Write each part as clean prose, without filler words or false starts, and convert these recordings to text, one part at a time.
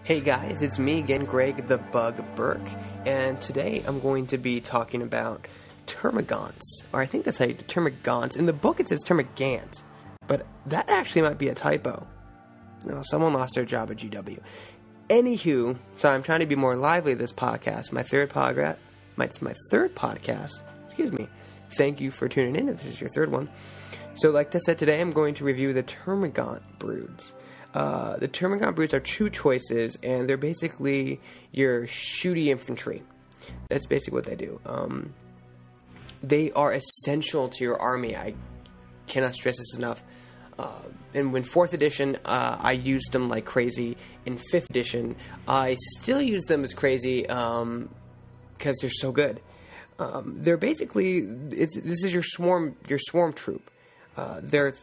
Hey guys, it's me again, Greg the Bug Burke, and today I'm going to be talking about Termagants, or I think that's how you do Termagants. In the book it says Termagants, but that actually might be a typo. No, someone lost their job at GW. Anywho, so I'm trying to be more lively this podcast. My third podcast. Excuse me. Thank you for tuning in if this is your third one. So like I said, today I'm going to review the Termagant broods. The Termagant broods are two choices, and they're basically your shooty infantry. That's basically what they do. They are essential to your army. I cannot stress this enough. And when 4th edition, I used them like crazy. In 5th edition, I still use them as crazy because they're so good. They're basically this is your swarm troop. They're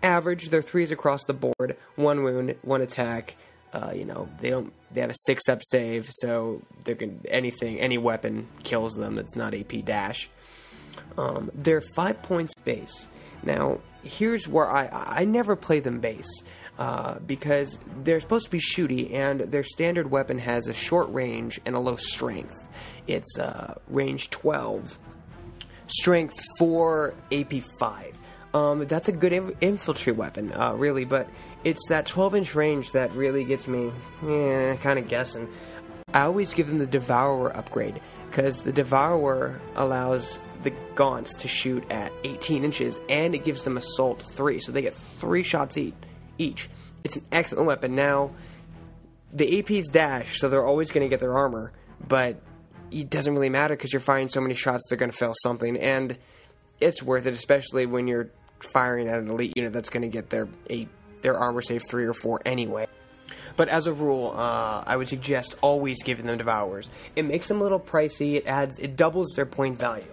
average. They're 3s across the board. 1 wound, 1 attack. They have a 6-up save, so any weapon kills them. It's not AP dash. They're 5 points base. Now, here's where I never play them base, because they're supposed to be shooty, and their standard weapon has a short range and a low strength. It's range 12, strength 4, AP 5. That's a good infantry weapon, really, but it's that 12-inch range that really gets me kind of guessing. I always give them the Devourer upgrade, because the Devourer allows the Gaunts to shoot at 18 inches, and it gives them Assault 3, so they get 3 shots each. It's an excellent weapon. Now, the AP's dash, so they're always going to get their armor, but it doesn't really matter because you're firing so many shots, they're going to fail something, and it's worth it, especially when you're firing at an elite unit that's going to get their armor save 3 or 4 anyway. But as a rule, I would suggest always giving them Devourers. It makes them a little pricey. It doubles their point value.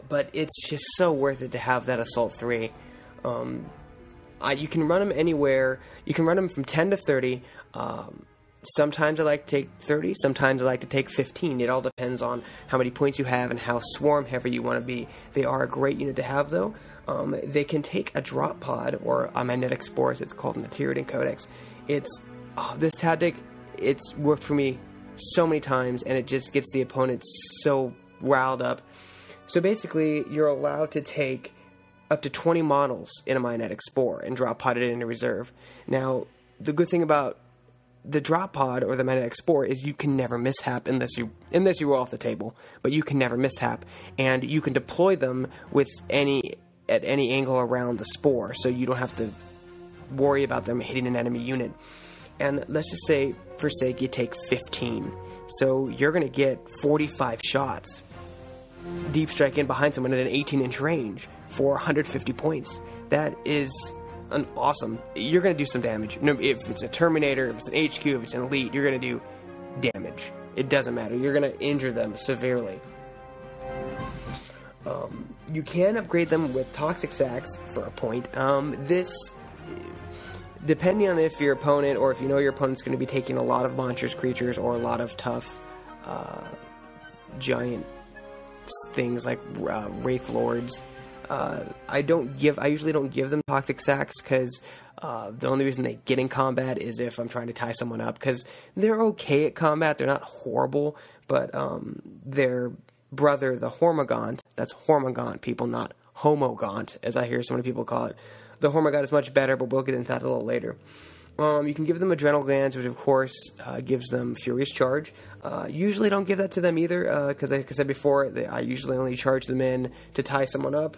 But it's just so worth it to have that Assault 3. You can run them anywhere. You can run them from 10 to 30. Sometimes I like to take 30, sometimes I like to take 15. It all depends on how many points you have and how swarm heavy you want to be. They are a great unit to have, though. They can take a drop pod or a magnetic spore, as it's called in the Tyranid Codex. This tactic, it's worked for me so many times, and it just gets the opponent so riled up. So basically, you're allowed to take up to 20 models in a magnetic spore and drop pod it into reserve. Now, the good thing about the drop pod or the magnetic spore is you can never mishap unless you roll off the table, but you can never mishap, and you can deploy them at any angle around the spore, so you don't have to worry about them hitting an enemy unit. And let's just say, for sake, you take 15, so you're going to get 45 shots. Deep strike in behind someone at an 18-inch range for 150 points. That is an awesome. You're going to do some damage. If it's a Terminator, if it's an HQ, if it's an Elite, you're going to do damage. It doesn't matter. You're going to injure them severely. You can upgrade them with Toxic Sacks for a point. Depending on if your opponent, or if you know your opponent's going to be taking a lot of monstrous creatures or a lot of tough giant things like Wraith Lords. I usually don't give them Toxic Sacks, because the only reason they get in combat is if I'm trying to tie someone up, because they're okay at combat. They're not horrible, but their brother, the Hormagant, that's Hormagant, people, not Homogant, as I hear so many people call it. The Hormagant is much better, but we'll get into that a little later. You can give them Adrenal Glands, which of course gives them Furious Charge. Usually don't give that to them either, because like I said before, I usually only charge them in to tie someone up.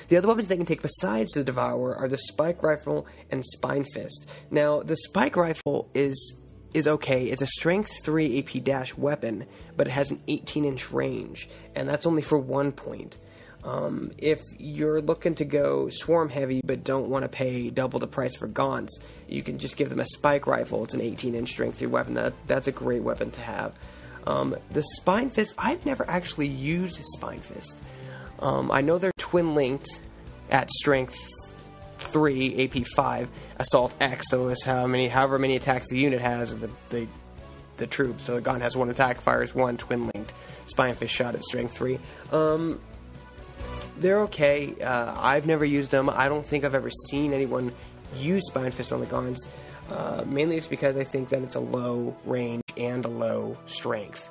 The other weapons they can take besides the Devourer are the Spike Rifle and Spine Fist. Now, the Spike Rifle is okay. It's a Strength 3 AP dash weapon, but it has an 18-inch range, and that's only for 1 point. If you're looking to go swarm heavy but don't want to pay double the price for Gaunts, you can just give them a Spike Rifle. It's an 18-inch Strength 3 weapon. That's a great weapon to have. The Spine Fist, I've never actually used Spine Fist. I know they're twin-linked at Strength 3, AP 5, Assault X, so it's however many attacks the unit has, the troop. So the Gaunt has 1 attack, fires 1, twin-linked. Spine Fist shot at Strength 3. They're okay. I've never used them. I don't think I've ever seen anyone use Spine Fist on the Gaunts. Mainly it's because I think that it's a low range and a low strength.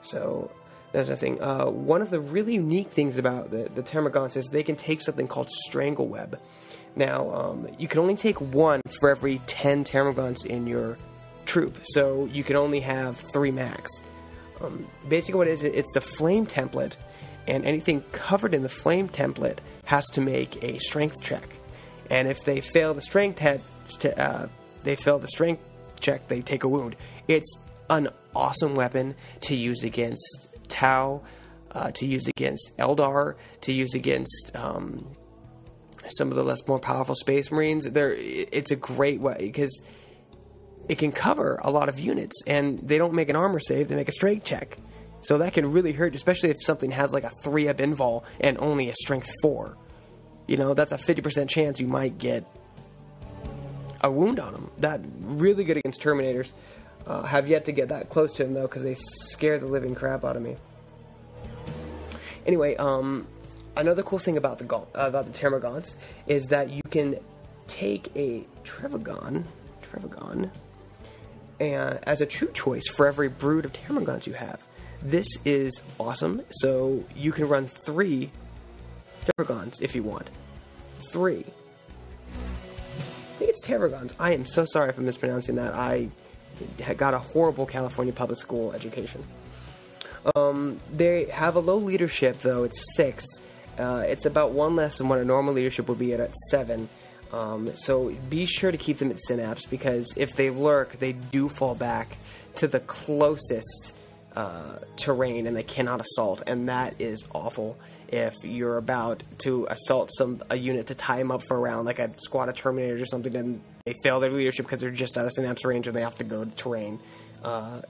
So that's the thing. One of the really unique things about the Termagants is they can take something called Strangle Web. Now, you can only take one for every 10 Termagants in your troop, so you can only have 3 max. Basically what it is, it's the flame template, and anything covered in the flame template has to make a strength check. And if they fail the strength check, they take a wound. It's an awesome weapon to use against Tau, to use against Eldar, to use against some of the more powerful Space Marines. It's a great way because it can cover a lot of units, and they don't make an armor save, they make a strength check. So that can really hurt, especially if something has like a 3-up invul and only a strength 4. You know, that's a 50% chance you might get a wound on them. That really good against Terminators. Have yet to get that close to them, though, because they scare the living crap out of me. Anyway, another cool thing about the Termagants is that you can take a Trevagon, and as a troop choice for every brood of Termagants you have. This is awesome. So you can run 3 Termagants if you want. 3. I think it's Termagants. I am so sorry if I'm mispronouncing that. I got a horrible California public school education. They have a low leadership, though. It's 6. It's about 1 less than what a normal leadership would be at 7. So be sure to keep them at Synapse, because if they lurk, they do fall back to the closest terrain, and they cannot assault, and that is awful. If you're about to assault a unit to tie them up for a round, like a squad of Terminators or something, then they fail their leadership because they're just out of Synapse range and they have to go to terrain.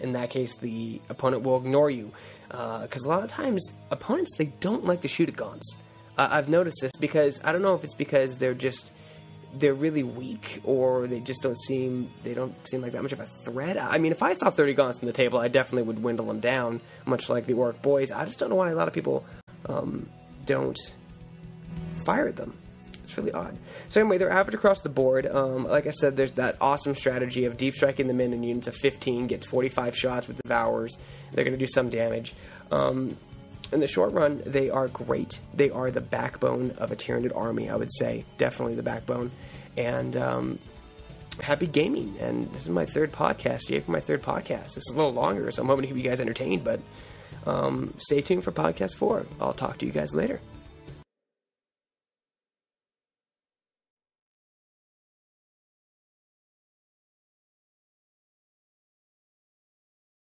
In that case, the opponent will ignore you, because a lot of times opponents, they don't like to shoot at Gaunts. I've noticed this, because I don't know if it's because they're really weak, or they don't seem like that much of a threat. I mean, if I saw 30 Gaunts on the table, I definitely would dwindle them down, much like the Orc Boys. I just don't know why a lot of people don't fire at them. It's really odd. So anyway, they're average across the board. Like I said, there's that awesome strategy of deep striking them in units of 15, gets 45 shots with Devourers. They're going to do some damage. In the short run, they are great. They are the backbone of a Tyranid army, I would say. Definitely the backbone. And happy gaming. And this is my 3rd podcast. Yay for my 3rd podcast. It's a little longer, so I'm hoping to keep you guys entertained. But stay tuned for podcast 4. I'll talk to you guys later.